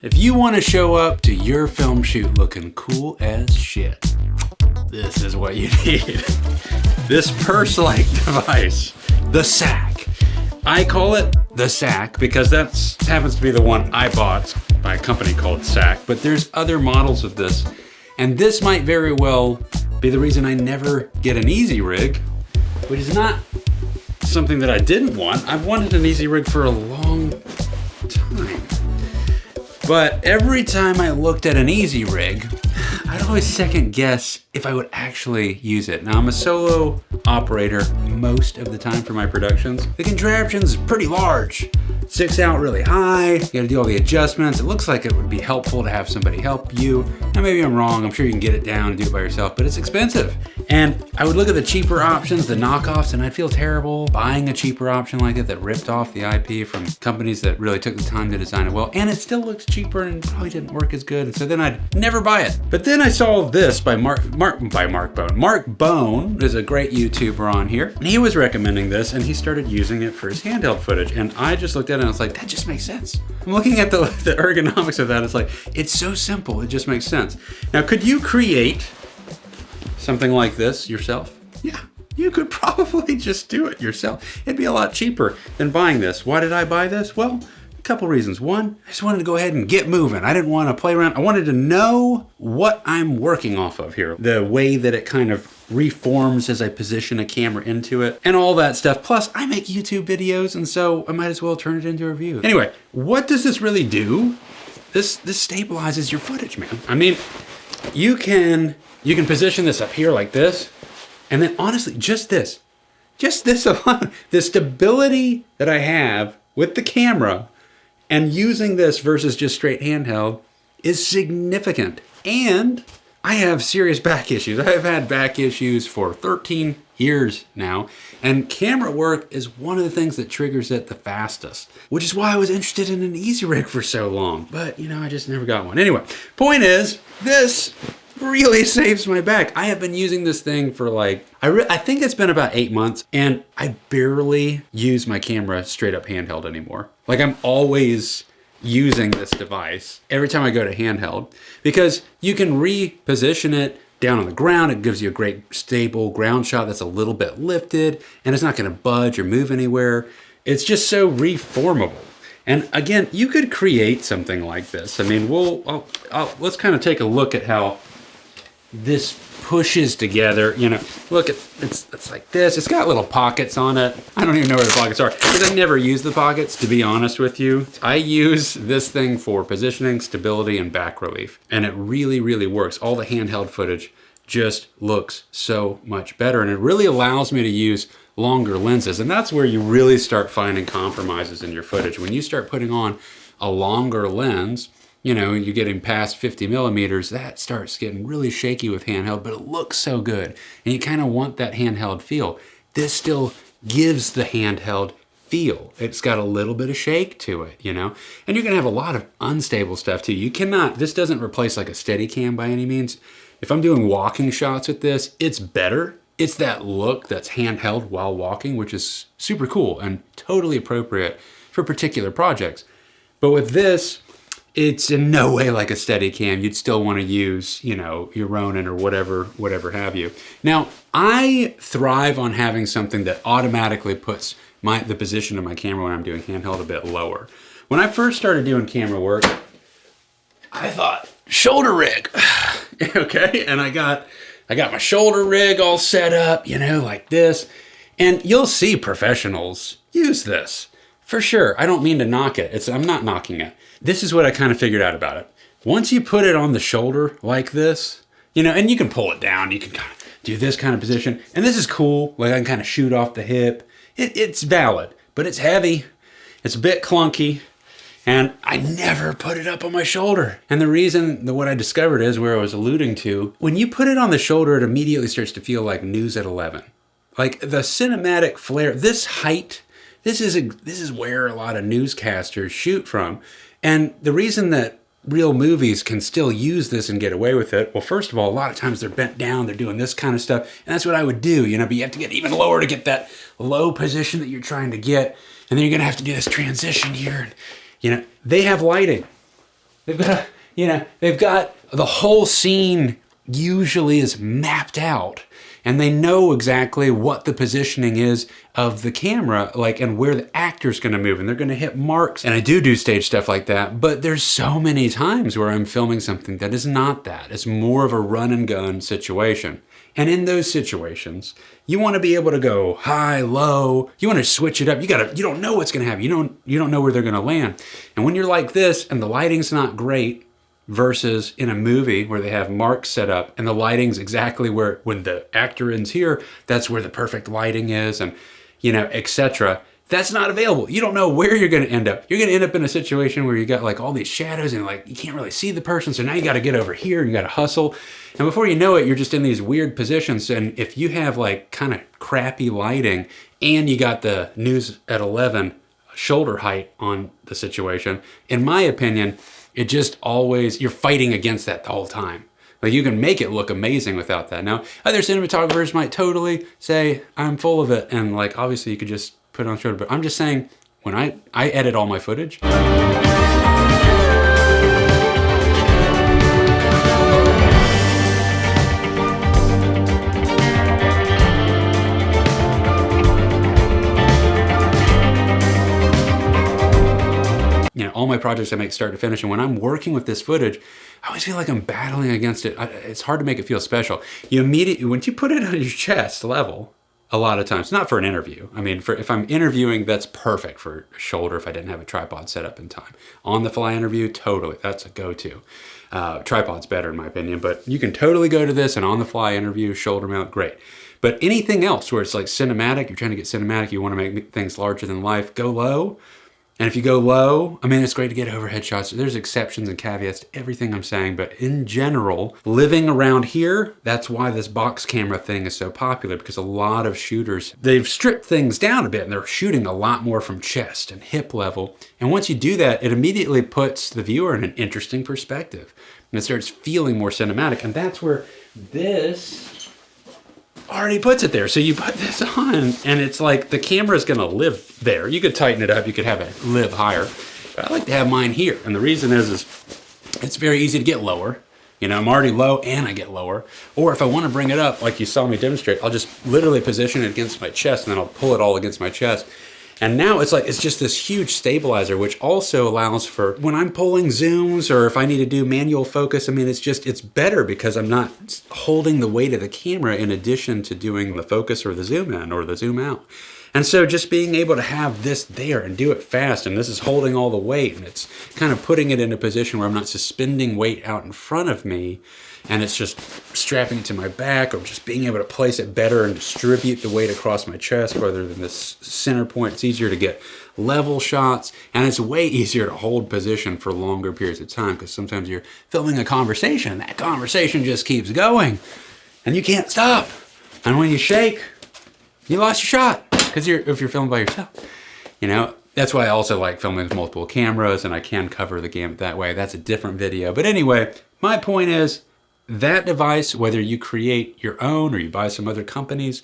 If you want to show up to your film shoot looking cool as shit, this is what you need. This purse-like device, the SAKK. I call it the SAKK because that happens to be the one I bought by a company called SAKK, but there's other models of this. And this might very well be the reason I never get an Easyrig, which is not something that I didn't want. I've wanted an Easyrig for a long time. But every time I looked at an Easyrig, I'd always second guess if I would actually use it. Now I'm a solo operator most of the time for my productions. The contraption's pretty large. It sticks out really high. You gotta do all the adjustments. It looks like it would be helpful to have somebody help you. Now maybe I'm wrong. I'm sure you can get it down and do it by yourself, but it's expensive. And I would look at the cheaper options, the knockoffs, and I'd feel terrible buying a cheaper option like it that ripped off the IP from companies that really took the time to design it well. And it still looks cheaper and probably didn't work as good. And so then I'd never buy it. But then I saw this by Mark Bone. Mark Bone is a great YouTuber on here. And he was recommending this and he started using it for his handheld footage. And I just looked at it and I was like, that just makes sense. I'm looking at the ergonomics of that. It's like, it's so simple. It just makes sense. Now, could you create something like this yourself? Yeah, you could probably just do it yourself. It'd be a lot cheaper than buying this. Why did I buy this? Well, a couple reasons. One, I just wanted to go ahead and get moving. I didn't want to play around. I wanted to know what I'm working off of here. The way that it kind of reforms as I position a camera into it and all that stuff. Plus, I make YouTube videos, and so I might as well turn it into a review. Anyway, what does this really do? This stabilizes your footage, man. I mean, you can position this up here like this, and then honestly, just this alone, the stability that I have with the camera and using this versus just straight handheld is significant. And I have serious back issues. I've had back issues for 13 years now, and camera work is one of the things that triggers it the fastest, which is why I was interested in an Easyrig for so long. But, you know, I just never got one. Anyway, point is, this really saves my back. I have been using this thing for like, I think it's been about 8 months, and I barely use my camera straight up handheld anymore. Like, I'm always using this device every time I go to handheld because you can reposition it down on the ground. It gives you a great stable ground shot that's a little bit lifted, and it's not gonna budge or move anywhere. It's just so reformable. And again, you could create something like this. I mean, let's kind of take a look at how this pushes together. You know, look at it's like this. It's got little pockets on it. I don't even know where the pockets are because I never use the pockets, to be honest with you. I use this thing for positioning, stability, and back relief, and it really, really works. All the handheld footage just looks so much better, and it really allows me to use longer lenses, and that's where you really start finding compromises in your footage. When you start putting on a longer lens, you know, you're getting past 50 millimeters, that starts getting really shaky with handheld, but it looks so good. And you kind of want that handheld feel. This still gives the handheld feel. It's got a little bit of shake to it, you know? And you're gonna have a lot of unstable stuff too. This doesn't replace like a Steadicam by any means. If I'm doing walking shots with this, it's better. It's that look that's handheld while walking, which is super cool and totally appropriate for particular projects. But with this, it's in no way like a Steadicam. You'd still want to use, you know, your Ronin or whatever have you. Now, I thrive on having something that automatically puts the position of my camera when I'm doing handheld a bit lower. When I first started doing camera work, I thought, shoulder rig, okay? And I got my shoulder rig all set up, you know, like this. And you'll see professionals use this for sure. I don't mean to knock it. I'm not knocking it. This is what I kind of figured out about it. Once you put it on the shoulder like this, you know, and you can pull it down, you can kind of do this kind of position. And this is cool. Like I can kind of shoot off the hip. It's valid, but it's heavy. It's a bit clunky. And I never put it up on my shoulder. And the reason that what I discovered is where I was alluding to, when you put it on the shoulder, it immediately starts to feel like News at 11. Like the cinematic flare, this height, this is where a lot of newscasters shoot from. And the reason that real movies can still use this and get away with it, well, first of all, a lot of times they're bent down, they're doing this kind of stuff, and that's what I would do, you know, but you have to get even lower to get that low position that you're trying to get, and then you're gonna have to do this transition here. You know, they have lighting. they've got the whole scene usually is mapped out, and they know exactly what the positioning is of the camera, like, and where the actor's gonna move, and they're gonna hit marks. And I do stage stuff like that, but there's so many times where I'm filming something that is not that. It's more of a run and gun situation. And in those situations, you want to be able to go high, low. You want to switch it up. You don't know what's going to happen. You don't know where they're going to land. And when you're like this and the lighting's not great, versus in a movie where they have marks set up and the lighting's exactly where, when the actor ends here, that's where the perfect lighting is, and etc. That's not available. You don't know where you're going to end up. You're going to end up in a situation where you got like all these shadows and like you can't really see the person. So now you got to get over here. You got to hustle. And before you know it, you're just in these weird positions. And if you have like kind of crappy lighting and you got the news at 11 shoulder height on the situation, in my opinion, it just always, you're fighting against that the whole time. Like you can make it look amazing without that. Now, other cinematographers might totally say, I'm full of it. And like, obviously you could just put it on shoulder, but I'm just saying, when I edit all my footage, all my projects I make start to finish, and when I'm working with this footage, I always feel like I'm battling against it. It's hard to make it feel special. You immediately, once you put it on your chest level, a lot of times, not for an interview. I mean, if I'm interviewing, that's perfect for shoulder if I didn't have a tripod set up in time. On the fly interview, totally, that's a go-to. Tripod's better in my opinion, but you can totally go to this and on the fly interview, shoulder mount, great. But anything else where it's like cinematic, you're trying to get cinematic, you want to make things larger than life, go low. And if you go low, I mean, it's great to get overhead shots. There's exceptions and caveats to everything I'm saying, but in general, living around here, that's why this box camera thing is so popular, because a lot of shooters, they've stripped things down a bit and they're shooting a lot more from chest and hip level. And once you do that, it immediately puts the viewer in an interesting perspective and it starts feeling more cinematic. And that's where this already puts it there. So you put this on and it's like the camera's gonna live there. You could tighten it up, you could have it live higher. But I like to have mine here. And the reason is it's very easy to get lower. I'm already low and I get lower. Or if I wanna bring it up, like you saw me demonstrate, I'll just literally position it against my chest and then I'll pull it all against my chest. And now it's just this huge stabilizer, which also allows for when I'm pulling zooms or if I need to do manual focus, I mean, it's better because I'm not holding the weight of the camera in addition to doing the focus or the zoom in or the zoom out. And so just being able to have this there and do it fast, and this is holding all the weight and it's kind of putting it in a position where I'm not suspending weight out in front of me and it's just strapping it to my back or just being able to place it better and distribute the weight across my chest rather than this center point. It's easier to get level shots and it's way easier to hold position for longer periods of time because sometimes you're filming a conversation and that conversation just keeps going and you can't stop. And when you shake, you lost your shot because if you're filming by yourself, That's why I also like filming with multiple cameras and I can cover the gamut that way. That's a different video. But anyway, my point is, that device, whether you create your own or you buy some other companies,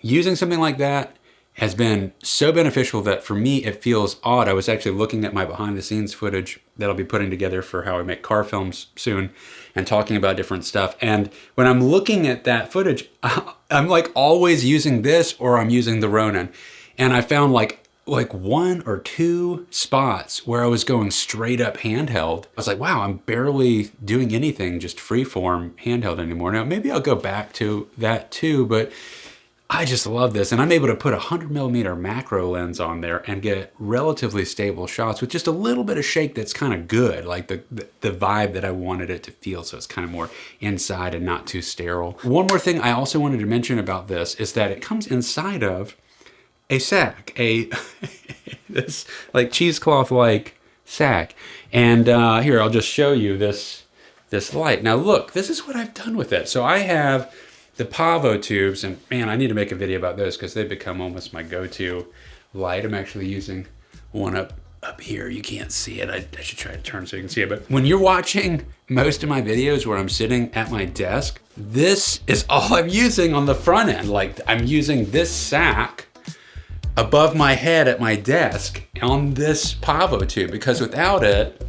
using something like that has been so beneficial that for me, it feels odd. I was actually looking at my behind the scenes footage that I'll be putting together for how I make car films soon and talking about different stuff. And when I'm looking at that footage, I'm like always using this or I'm using the Ronin. And I found like one or two spots where I was going straight up handheld. I was like, wow, I'm barely doing anything, just freeform handheld anymore. Now, maybe I'll go back to that too, but I just love this. And I'm able to put a 100mm macro lens on there and get relatively stable shots with just a little bit of shake that's kind of good, like the vibe that I wanted it to feel. So it's kind of more inside and not too sterile. One more thing I also wanted to mention about this is that it comes inside of a SAKK, this like cheesecloth-like SAKK. And here, I'll just show you this light. Now look, this is what I've done with it. So I have the Pavo tubes, and man, I need to make a video about those because they've become almost my go-to light. I'm actually using one up here. You can't see it. I should try to turn so you can see it. But when you're watching most of my videos where I'm sitting at my desk, this is all I'm using on the front end. Like I'm using this SAKK above my head at my desk on this Pavo tube, because without it,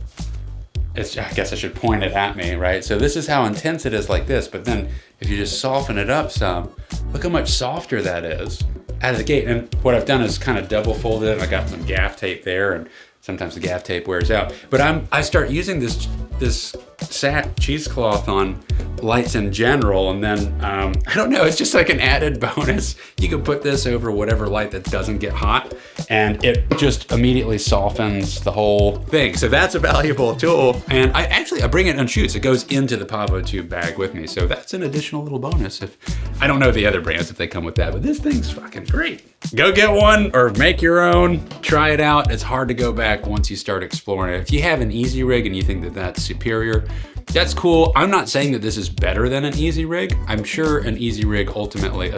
I guess I should point it at me, right? So this is how intense it is like this, but then if you just soften it up some, look how much softer that is out of the gate. And what I've done is kind of double folded it, and I got some gaff tape there, and sometimes the gaff tape wears out. But I start using this SAKK cheesecloth on lights in general, and then I don't know, it's just like an added bonus. You can put this over whatever light that doesn't get hot, and it just immediately softens the whole thing. So that's a valuable tool. And I bring it on shoots. It goes into the Pavo Tube bag with me. So that's an additional little bonus. If I don't know the other brands if they come with that, but this thing's fucking great. Go get one or make your own, try it out. It's hard to go back once you start exploring it. If you have an Easyrig and you think that that's superior, that's cool. I'm not saying that this is better than an Easyrig. I'm sure an Easyrig ultimately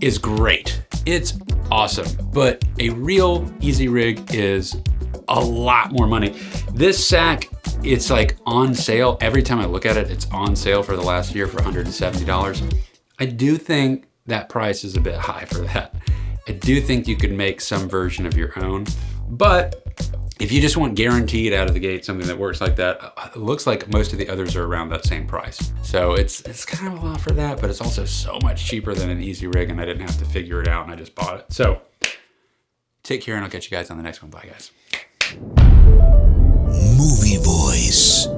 is great. It's awesome, but a real Easyrig is a lot more money. This SAKK, it's like on sale. Every time I look at it, it's on sale for the last year for $170. I do think that price is a bit high for that. I do think you could make some version of your own, but if you just want guaranteed out of the gate something that works like that, it looks like most of the others are around that same price. So it's kind of a lot for that, but it's also so much cheaper than an Easyrig, and I didn't have to figure it out, and I just bought it. So take care, and I'll catch you guys on the next one. Bye, guys. Movie Voice.